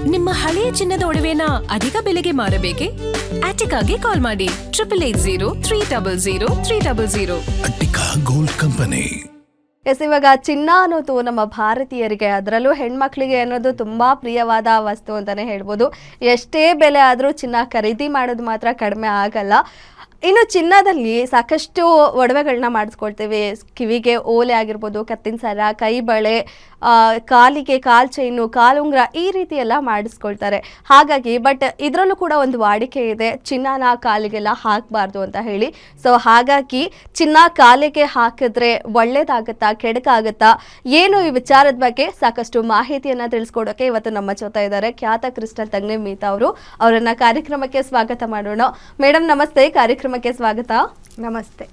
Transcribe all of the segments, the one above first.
ನಿಮ್ಮ ಹಳೆಯ ಚಿನ್ನದ ಒಡವೆನ ಅಧಿಕ ಬೆಲೆಗೆ ಮಾರಬೇಕೆ? ಆಟಿಕಾಗೆ ಕಾಲ್ ಮಾಡಿ 8880 ಅಟ್ಟಿಕಾ ಗೋಲ್ಡ್ ಕಂಪನಿ. ಎಸ್, ಇವಾಗ ಚಿನ್ನ ಅನ್ನೋದು ನಮ್ಮ ಭಾರತೀಯರಿಗೆ, ಅದರಲ್ಲೂ ಹೆಣ್ಮಕ್ಳಿಗೆ ಅನ್ನೋದು ತುಂಬ ಪ್ರಿಯವಾದ ವಸ್ತು ಅಂತಲೇ ಹೇಳ್ಬೋದು. ಎಷ್ಟೇ ಬೆಲೆ ಆದರೂ ಚಿನ್ನ ಖರೀದಿ ಮಾಡೋದು ಮಾತ್ರ ಕಡಿಮೆ ಆಗಲ್ಲ. ಇನ್ನು ಚಿನ್ನದಲ್ಲಿ ಸಾಕಷ್ಟು ಒಡವೆಗಳನ್ನ ಮಾಡಿಸ್ಕೊಳ್ತೇವೆ. ಕಿವಿಗೆ ಓಲೆ ಆಗಿರ್ಬೋದು, ಕತ್ತಿನ ಸರ, ಕೈ ಬಳೆ, ಕಾಲಿಗೆ ಕಾಲು ಚೈನು, ಕಾಲುಂಗ್ರ, ಈ ರೀತಿ ಎಲ್ಲ ಮಾಡಿಸ್ಕೊಳ್ತಾರೆ. ಹಾಗಾಗಿ ಬಟ್ ಇದರಲ್ಲೂ ಕೂಡ ಒಂದು ವಾಡಿಕೆ ಇದೆ, ಚಿನ್ನನ ಕಾಲಿಗೆಲ್ಲ ಹಾಕಬಾರ್ದು ಅಂತ ಹೇಳಿ. ಸೊ ಹಾಗಾಗಿ ಚಿನ್ನ ಕಾಲಿಗೆ ಹಾಕಿದ್ರೆ ಒಳ್ಳೇದಾಗುತ್ತಾ ಕೆಡಕಾಗುತ್ತಾ ಏನು, ಈ ವಿಚಾರದ ಬಗ್ಗೆ ಸಾಕಷ್ಟು ಮಾಹಿತಿಯನ್ನು ತಿಳಿಸ್ಕೊಡೋಕೆ ಇವತ್ತು ನಮ್ಮ ಜೊತೆ ಇದ್ದಾರೆ ಖ್ಯಾತ ಕ್ರಿಸ್ಟಲ್ ತಜ್ಞೆ ಮೀತಾ ಅವರು. ಅವರನ್ನ ಕಾರ್ಯಕ್ರಮಕ್ಕೆ ಸ್ವಾಗತ ಮಾಡೋಣ. ಮೇಡಮ್ ನಮಸ್ತೆ, ಕಾರ್ಯಕ್ರಮಕ್ಕೆ ಸ್ವಾಗತ. ನಮಸ್ತೆ.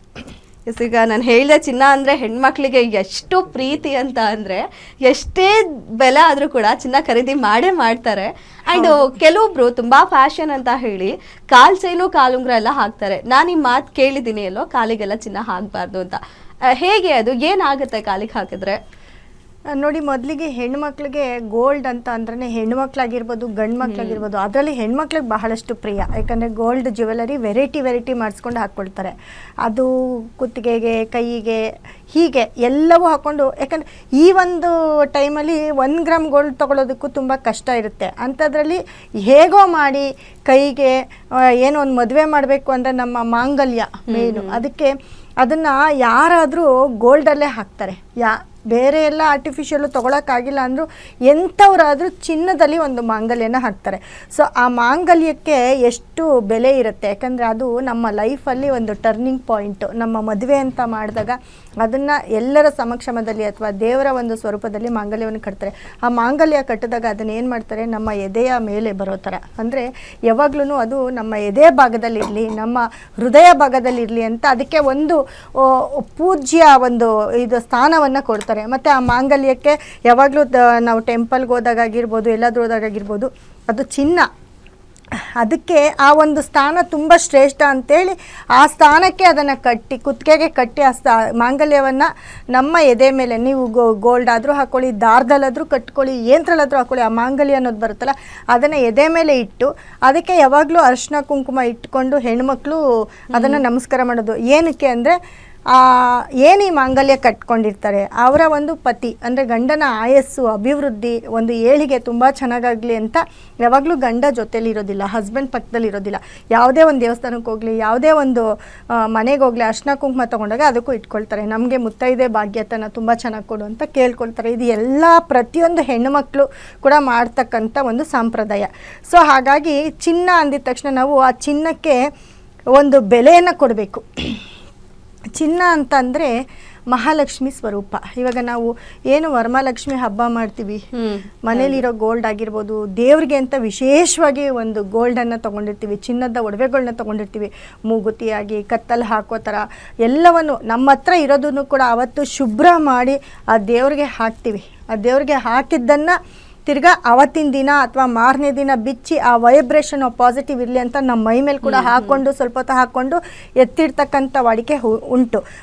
ಈಗ ನಾನು ಹೇಳಿದೆ, ಚಿನ್ನ ಅಂದರೆ ಹೆಣ್ಮಕ್ಳಿಗೆ ಎಷ್ಟು ಪ್ರೀತಿ ಅಂತ, ಅಂದರೆ ಎಷ್ಟೇ ಬೆಲೆ ಆದರೂ ಕೂಡ ಚಿನ್ನ ಖರೀದಿ ಮಾಡೇ ಮಾಡ್ತಾರೆ. ಆ್ಯಂಡ್ ಕೆಲವೊಬ್ರು ತುಂಬ ಫ್ಯಾಷನ್ ಅಂತ ಹೇಳಿ ಕಾಲು ಚೈನು ಕಾಲುಂಗ್ರ ಎಲ್ಲ ಹಾಕ್ತಾರೆ. ನಾನು ಈ ಮಾತು ಕೇಳಿದ್ದೀನಿ, ಎಲ್ಲೋ ಕಾಲಿಗೆಲ್ಲ ಚಿನ್ನ ಹಾಕಬಾರ್ದು ಅಂತ. ಹೇಗೆ ಅದು, ಏನಾಗುತ್ತೆ ಕಾಲಿಗೆ ಹಾಕಿದ್ರೆ? ನೋಡಿ, ಮೊದಲಿಗೆ ಹೆಣ್ಮಕ್ಳಿಗೆ ಗೋಲ್ಡ್ ಅಂತ ಅಂದ್ರೆ ಹೆಣ್ಮಕ್ಳಾಗಿರ್ಬೋದು ಗಂಡು ಮಕ್ಳಾಗಿರ್ಬೋದು, ಅದರಲ್ಲಿ ಹೆಣ್ಮಕ್ಳಿಗೆ ಬಹಳಷ್ಟು ಪ್ರಿಯ. ಯಾಕಂದರೆ ಗೋಲ್ಡ್ ಜ್ಯುವೆಲರಿ ವೆರೈಟಿ ಮಾಡಿಸ್ಕೊಂಡು ಹಾಕ್ಕೊಳ್ತಾರೆ. ಅದು ಕುತ್ತಿಗೆಗೆ, ಕೈಗೆ, ಹೀಗೆ ಎಲ್ಲವೂ ಹಾಕ್ಕೊಂಡು, ಯಾಕಂದರೆ ಈ ಒಂದು ಟೈಮಲ್ಲಿ 1 ಗ್ರಾಮ್ ಗೋಲ್ಡ್ ತೊಗೊಳೋದಕ್ಕೂ ತುಂಬ ಕಷ್ಟ ಇರುತ್ತೆ. ಅಂಥದ್ರಲ್ಲಿ ಹೇಗೋ ಮಾಡಿ ಕೈಗೆ ಏನೋ ಒಂದು ಮದುವೆ ಮಾಡಬೇಕು ಅಂದರೆ ನಮ್ಮ ಮಾಂಗಲ್ಯ ಮೇನು, ಅದಕ್ಕೆ ಅದನ್ನು ಯಾರಾದರೂ ಗೋಲ್ಡಲ್ಲೇ ಹಾಕ್ತಾರೆ. ಬೇರೆ ಎಲ್ಲ ಆರ್ಟಿಫಿಷಿಯಲ್ಲು ತೊಗೊಳಕ್ಕಾಗಿಲ್ಲ ಅಂದರೂ ಎಂಥವರಾದರೂ ಚಿನ್ನದಲ್ಲಿ ಒಂದು ಮಾಂಗಲ್ಯನ ಹಾಕ್ತಾರೆ. ಸೊ ಆ ಮಾಂಗಲ್ಯಕ್ಕೆ ಎಷ್ಟು ಬೆಲೆ ಇರುತ್ತೆ, ಯಾಕಂದರೆ ಅದು ನಮ್ಮ ಲೈಫಲ್ಲಿ ಒಂದು ಟರ್ನಿಂಗ್ ಪಾಯಿಂಟು. ನಮ್ಮ ಮದುವೆ ಅಂತ ಮಾಡಿದಾಗ ಅದನ್ನು ಎಲ್ಲರ ಸಮಕ್ಷಮದಲ್ಲಿ ಅಥವಾ ದೇವರ ಒಂದು ಸ್ವರೂಪದಲ್ಲಿ ಮಾಂಗಲ್ಯವನ್ನು ಕಟ್ತಾರೆ. ಆ ಮಾಂಗಲ್ಯ ಕಟ್ಟಿದಾಗ ಅದನ್ನು ಏನು ಮಾಡ್ತಾರೆ, ನಮ್ಮ ಎದೆಯ ಮೇಲೆ ಬರೋ ಥರ, ಅಂದರೆ ಯಾವಾಗ್ಲೂ ಅದು ನಮ್ಮ ಎದೆ ಭಾಗದಲ್ಲಿರಲಿ, ನಮ್ಮ ಹೃದಯ ಭಾಗದಲ್ಲಿರಲಿ ಅಂತ ಅದಕ್ಕೆ ಒಂದು ಪೂಜ್ಯ ಒಂದು ಇದು ಸ್ಥಾನವನ್ನು ಕೊಡ್ತಾರೆ. ಮತ್ತು ಆ ಮಾಂಗಲ್ಯಕ್ಕೆ ಯಾವಾಗಲೂ ನಾವು ಟೆಂಪಲ್ಗೆ ಹೋದಾಗಿರ್ಬೋದು, ಎಲ್ಲಾದರೂ ಹೋದಾಗಿರ್ಬೋದು, ಅದು ಚಿನ್ನ, ಅದಕ್ಕೆ ಆ ಒಂದು ಸ್ಥಾನ ತುಂಬ ಶ್ರೇಷ್ಠ ಅಂಥೇಳಿ ಆ ಸ್ಥಾನಕ್ಕೆ ಅದನ್ನು ಕಟ್ಟಿ, ಕುತ್ತಿಗೆಗೆ ಕಟ್ಟಿ, ಆ ಮಾಂಗಲ್ಯವನ್ನು ನಮ್ಮ ಎದೆ ಮೇಲೆ, ನೀವು ಗೋಲ್ಡ್ ಆದರೂ ಹಾಕ್ಕೊಳ್ಳಿ, ದಾರದಲ್ಲಾದರೂ ಕಟ್ಕೊಳ್ಳಿ, ಯಂತ್ರಲ್ಲಾದರೂ ಹಾಕ್ಕೊಳ್ಳಿ, ಆ ಮಾಂಗಲ್ಯ ಅನ್ನೋದು ಬರುತ್ತಲ್ಲ ಅದನ್ನು ಎದೆ ಮೇಲೆ ಇಟ್ಟು ಅದಕ್ಕೆ ಯಾವಾಗಲೂ ಅರಿಶಿನ ಕುಂಕುಮ ಇಟ್ಕೊಂಡು ಹೆಣ್ಮಕ್ಳು ಅದನ್ನು ನಮಸ್ಕಾರ ಮಾಡೋದು. ಏನಕ್ಕೆ ಅಂದರೆ ಏನು ಈ ಮಾಂಗಲ್ಯ ಕಟ್ಕೊಂಡಿರ್ತಾರೆ ಅವರ ಒಂದು ಪತಿ ಅಂದರೆ ಗಂಡನ ಆಯಸ್ಸು, ಅಭಿವೃದ್ಧಿ, ಒಂದು ಏಳಿಗೆ ತುಂಬ ಚೆನ್ನಾಗಾಗಲಿ ಅಂತ ಯಾವಾಗಲೂ ಗಂಡ ಜೊತೇಲಿ ಇರೋದಿಲ್ಲ, ಹಸ್ಬೆಂಡ್ ಪಕ್ಕದಲ್ಲಿ ಇರೋದಿಲ್ಲ. ಯಾವುದೇ ಒಂದು ದೇವಸ್ಥಾನಕ್ಕೆ ಹೋಗಲಿ, ಯಾವುದೇ ಒಂದು ಮನೆಗೆ ಹೋಗಲಿ, ಅರ್ಶಿನ ಕುಂಕುಮ ತೊಗೊಂಡಾಗ ಅದಕ್ಕೂ ಇಟ್ಕೊಳ್ತಾರೆ. ನಮಗೆ ಮುತ್ತೈದೆ ಭಾಗ್ಯತನ ತುಂಬ ಚೆನ್ನಾಗಿ ಕೊಡು ಅಂತ ಕೇಳ್ಕೊಳ್ತಾರೆ. ಇದು ಎಲ್ಲ ಪ್ರತಿಯೊಂದು ಹೆಣ್ಣುಮಕ್ಕಳು ಕೂಡ ಮಾಡ್ತಕ್ಕಂಥ ಒಂದು ಸಂಪ್ರದಾಯ. ಸೊ ಹಾಗಾಗಿ ಚಿನ್ನ ಅಂದಿದ ತಕ್ಷಣ ನಾವು ಆ ಚಿನ್ನಕ್ಕೆ ಒಂದು ಬೆಲೆಯನ್ನು ಕೊಡಬೇಕು. ಚಿನ್ನ ಅಂತಂದರೆ ಮಹಾಲಕ್ಷ್ಮಿ ಸ್ವರೂಪ. ಇವಾಗ ನಾವು ಏನು ವರಮಹಾಲಕ್ಷ್ಮಿ ಹಬ್ಬ ಮಾಡ್ತೀವಿ, ಮನೇಲಿರೋ ಗೋಲ್ಡ್ ಆಗಿರ್ಬೋದು, ದೇವ್ರಿಗೆ ಅಂತ ವಿಶೇಷವಾಗಿ ಒಂದು ಗೋಲ್ಡನ್ನು ತೊಗೊಂಡಿರ್ತೀವಿ, ಚಿನ್ನದ ಒಡವೆಗಳನ್ನ ತೊಗೊಂಡಿರ್ತೀವಿ, ಮೂಗುತಿಯಾಗಿ ಕತ್ತಲ್ಲಿ ಹಾಕೋ ಥರ ಎಲ್ಲವನ್ನು ನಮ್ಮ ಹತ್ರ ಇರೋದನ್ನು ಕೂಡ ಅವತ್ತು ಶುಭ್ರ ಮಾಡಿ ಆ ದೇವ್ರಿಗೆ ಹಾಕ್ತೀವಿ. ಆ ದೇವ್ರಿಗೆ ಹಾಕಿದ್ದನ್ನು ತಿರ್ಗಾ ಅವತ್ತಿನ ದಿನ ಅಥವಾ ಮಾರನೇ ದಿನ ಬಿಚ್ಚಿ ಆ ವೈಬ್ರೇಷನ್ ಪಾಸಿಟಿವ್ ಇರಲಿ ಅಂತ ನಮ್ಮ ಮೈ ಮೇಲೆ ಕೂಡ ಹಾಕ್ಕೊಂಡು ಸ್ವಲ್ಪ ಹೊತ್ತು ಹಾಕ್ಕೊಂಡು ಎತ್ತಿಡ್ತಕ್ಕಂಥ ವಾಡಿಕೆ ಉಂಟು.